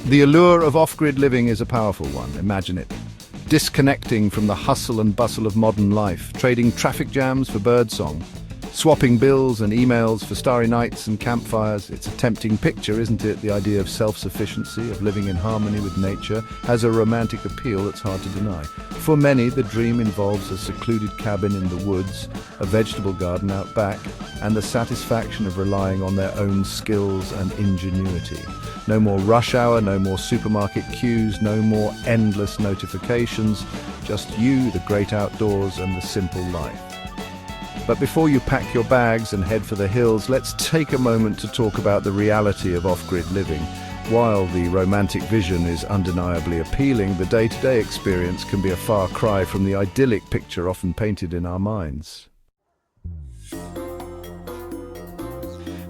The allure of off-grid living is a powerful one. Imagine it. Disconnecting from the hustle and bustle of modern life, trading traffic jams for birdsong, swapping bills and emails for starry nights and campfires. It's a tempting picture, isn't it? The idea of self-sufficiency, of living in harmony with nature, has a romantic appeal that's hard to deny. For many, the dream involves a secluded cabin in the woods, a vegetable garden out back, and the satisfaction of relying on their own skills and ingenuity. No more rush hour, no more supermarket queues, no more endless notifications, just you, the great outdoors, and the simple life. But before you pack your bags and head for the hills, let's take a moment to talk about the reality of off-grid living. While the romantic vision is undeniably appealing, the day-to-day experience can be a far cry from the idyllic picture often painted in our minds.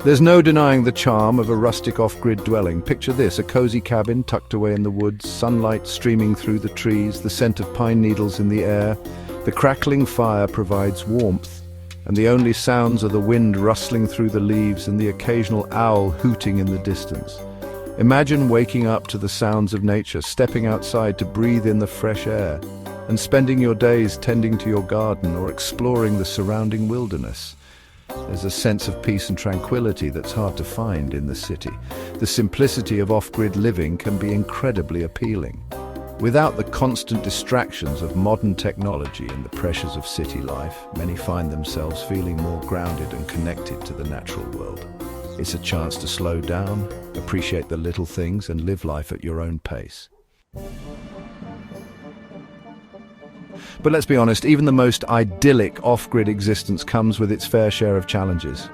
There's no denying the charm of a rustic off-grid dwelling. Picture this, a cozy cabin tucked away in the woods, sunlight streaming through the trees, the scent of pine needles in the air. The crackling fire provides warmth, and the only sounds are the wind rustling through the leaves and the occasional owl hooting in the distance. Imagine waking up to the sounds of nature, stepping outside to breathe in the fresh air, and spending your days tending to your garden or exploring the surrounding wilderness. There's a sense of peace and tranquility that's hard to find in the city. The simplicity of off-grid living can be incredibly appealing. Without the constant distractions of modern technology and the pressures of city life, many find themselves feeling more grounded and connected to the natural world. It's a chance to slow down, appreciate the little things, and live life at your own pace. But let's be honest, even the most idyllic off-grid existence comes with its fair share of challenges.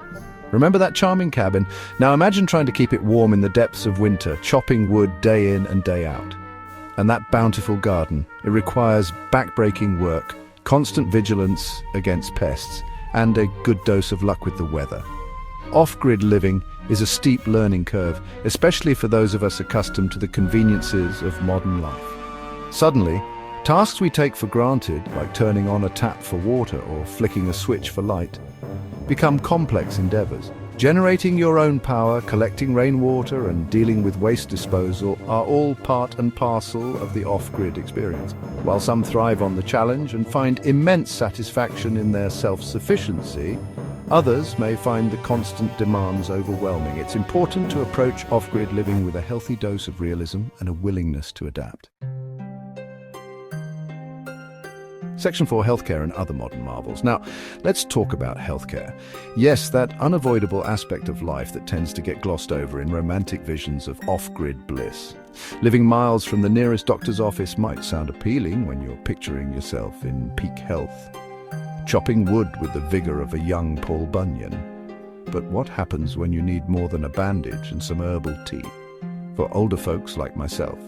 Remember that charming cabin? Now imagine trying to keep it warm in the depths of winter, chopping wood day in and day out. And that bountiful garden, it requires back-breaking work, constant vigilance against pests, and a good dose of luck with the weather. Off-grid living is a steep learning curve, especially for those of us accustomed to the conveniences of modern life. Suddenly, tasks we take for granted, like turning on a tap for water or flicking a switch for light, become complex endeavors. Generating your own power, collecting rainwater, and dealing with waste disposal are all part and parcel of the off-grid experience. While some thrive on the challenge and find immense satisfaction in their self-sufficiency, others may find the constant demands overwhelming. It's important to approach off-grid living with a healthy dose of realism and a willingness to adapt. Section 4, healthcare and other modern marvels. Now, let's talk about healthcare. Yes, that unavoidable aspect of life that tends to get glossed over in romantic visions of off-grid bliss. Living miles from the nearest doctor's office might sound appealing when you're picturing yourself in peak health, chopping wood with the vigor of a young Paul Bunyan. But what happens when you need more than a bandage and some herbal tea? For older folks like myself,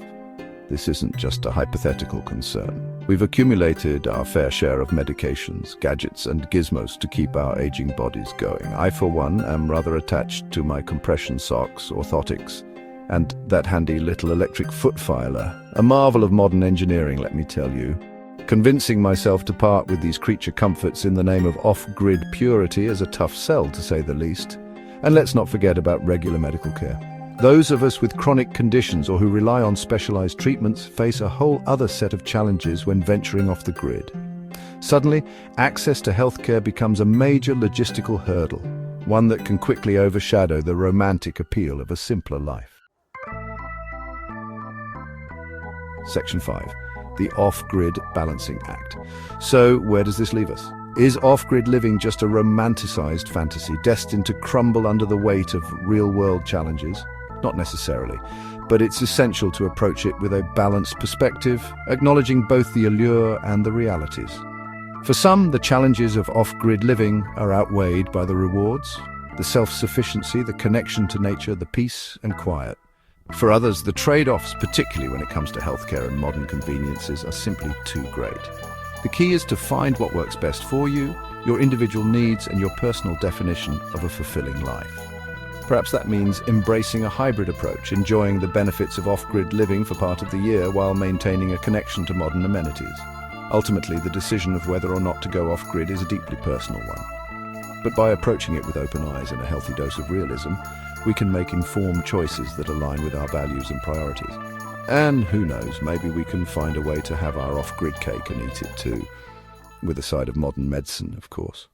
this isn't just a hypothetical concern. We've accumulated our fair share of medications, gadgets, and gizmos to keep our aging bodies going. I, for one, am rather attached to my compression socks, orthotics, and that handy little electric foot filer. A marvel of modern engineering, let me tell you. Convincing myself to part with these creature comforts in the name of off-grid purity is a tough sell, to say the least. And let's not forget about regular medical care. Those of us with chronic conditions or who rely on specialized treatments face a whole other set of challenges when venturing off the grid. Suddenly, access to healthcare becomes a major logistical hurdle, one that can quickly overshadow the romantic appeal of a simpler life. Section 5. The off-grid balancing act. So, where does this leave us? Is off-grid living just a romanticized fantasy destined to crumble under the weight of real-world challenges? Not necessarily, but it's essential to approach it with a balanced perspective, acknowledging both the allure and the realities. For some, the challenges of off-grid living are outweighed by the rewards, the self-sufficiency, the connection to nature, the peace and quiet. For others, the trade-offs, particularly when it comes to healthcare and modern conveniences, are simply too great. The key is to find what works best for you, your individual needs, and your personal definition of a fulfilling life. Perhaps that means embracing a hybrid approach, enjoying the benefits of off-grid living for part of the year while maintaining a connection to modern amenities. Ultimately, the decision of whether or not to go off-grid is a deeply personal one. But by approaching it with open eyes and a healthy dose of realism, we can make informed choices that align with our values and priorities. And who knows, maybe we can find a way to have our off-grid cake and eat it too, with a side of modern medicine, of course.